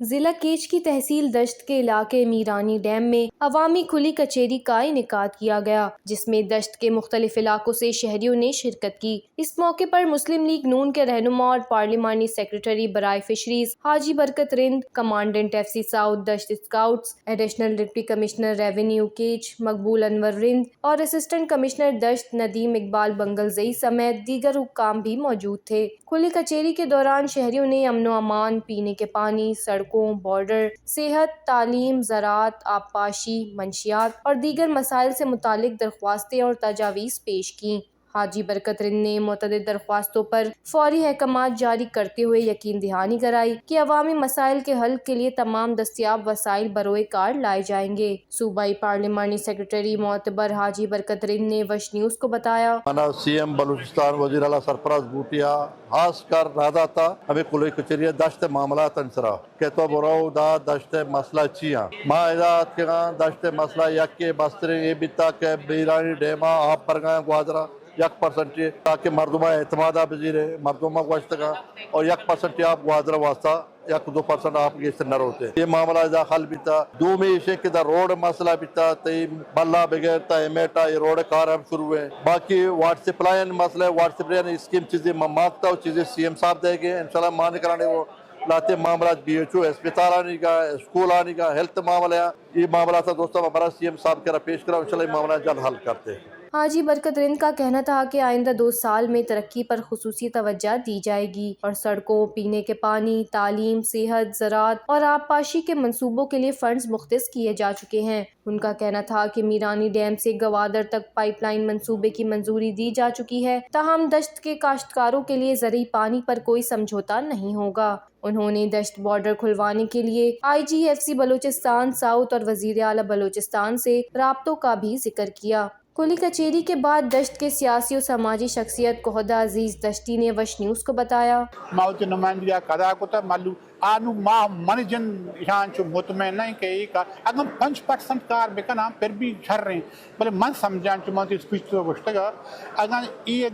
ضلع کیچ کی تحصیل دشت کے علاقے میرانی ڈیم میں عوامی کھلی کچہری کا انعقاد کیا گیا، جس میں دشت کے مختلف علاقوں سے شہریوں نے شرکت کی۔ اس موقع پر مسلم لیگ نون کے رہنما اور پارلیمانی سیکریٹری برائے فشریز حاجی Barkat Rind, commandant F C south Dasht scouts, additional deputy commissioner revenue Kech Maqbool Anwar Rind اور اسسٹنٹ کمشنر دشت ندیم اقبال بنگلزئی سمیت دیگر حکام بھی موجود تھے۔ کھلی کچہری کے دوران شہریوں نے امن و امان، پینے کے پانی، سڑکوں، بارڈر، صحت، تعلیم، زراعت، آبپاشی، منشیات اور دیگر مسائل سے متعلق درخواستیں اور تجاویز پیش کیں۔ حاجی برکت رند نے متعدد درخواستوں پر فوری احکامات جاری کرتے ہوئے یقین دہانی کرائی کہ عوامی مسائل کے حل کے لیے تمام دستیاب وسائل بروئے کار لائے جائیں گے۔ صوبائی پارلیمانی سیکریٹری معتبر حاجی برکت رند نے وش نیوز کو بتایا، سی ایم بلوچستان وزیر اعلیٰ سرفراز بوٹیا خاص کر رہا تھا ہمیں کھلی کچہری دشت معاملات انسرا کہ تو برو دا دشت مسئلہ چیاں ما ادات کے دشت مسئلہ یک کے بستر یہ بیتا کہ بیرانی ڈیما آپ پر گئے گوادرہ 1% تاکہ مردمہ اعتمادہ بزیرے مردمہ گوشتگاں اور 1% آپ گوادرہ واسطہ 1-2% آپ یہ سنر ہوتے یہ معاملہ اذا حل بیتا دو میں اسے کہ دا روڈ مسئلہ بیتا تی بلا بغیر تا امیٹا یہ روڈ کار ہم شروع ہوئے باقی واٹر سپلائن مسئلہ واٹر سپلائن اسکیم چیزیں مانگتا ہوں چیزیں سی ایم صاحب دے گے انشاءاللہ مان کرانے وہ لاتے معاملات بی ایچ او اسپتال آنے کا اسکول آنے کا ہیلتھ معاملہ یہ معاملات تھا دوستوں ہمارا سی ایم صاحب کے پیش کرا انشاءاللہ یہ معاملہ جلد حل کرتے ہیں۔ حاجی برکت رند کا کہنا تھا کہ آئندہ 2 سال میں ترقی پر خصوصی توجہ دی جائے گی اور سڑکوں، پینے کے پانی، تعلیم، صحت، زراعت اور آبپاشی کے منصوبوں کے لیے فنڈز مختص کیے جا چکے ہیں۔ ان کا کہنا تھا کہ میرانی ڈیم سے گوادر تک پائپ لائن منصوبے کی منظوری دی جا چکی ہے، تاہم دشت کے کاشتکاروں کے لیے زرعی پانی پر کوئی سمجھوتہ نہیں ہوگا۔ انہوں نے دشت بارڈر کھلوانے کے لیے آئی جی ایف سی بلوچستان ساؤتھ اور وزیر اعلیٰ بلوچستان سے رابطوں کا بھی ذکر کیا۔ کھلی کچہری کے بعد دشت کے سیاسی و سماجی شخصیت کوہدہ عزیز دشتی نے وش نیوز کو بتایا، ماؤت نمائندگی کدا کو تا مالو آنو ما منجن یہاں چو مطمئن نہیں کہ ایک اگر 5% کار بکنا پھر بھی جھر رہے ہیں بلے من سمجھان چو مانتی اسپیچ تو گوشتگا اگر یہ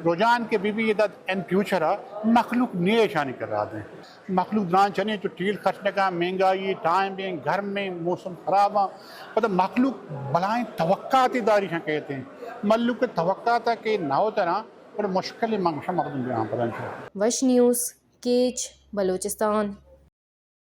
رجحان کے بھی یہ ان فیوچر مخلوق نئے شانی کر رہا دیں مخلوق دران چنے تو ٹیل خرچنے کا مہنگائی ٹائم بھی گھر میں موسم خراب مطلب مخلوق بلائیں توقعاتی داری ہیں کہتے ہیں مخلوق کے توقعات کہ نہ ہو طرح پر مشکل منگشہ مردم یہاں پر وش نیوز کیچ بلوچستان۔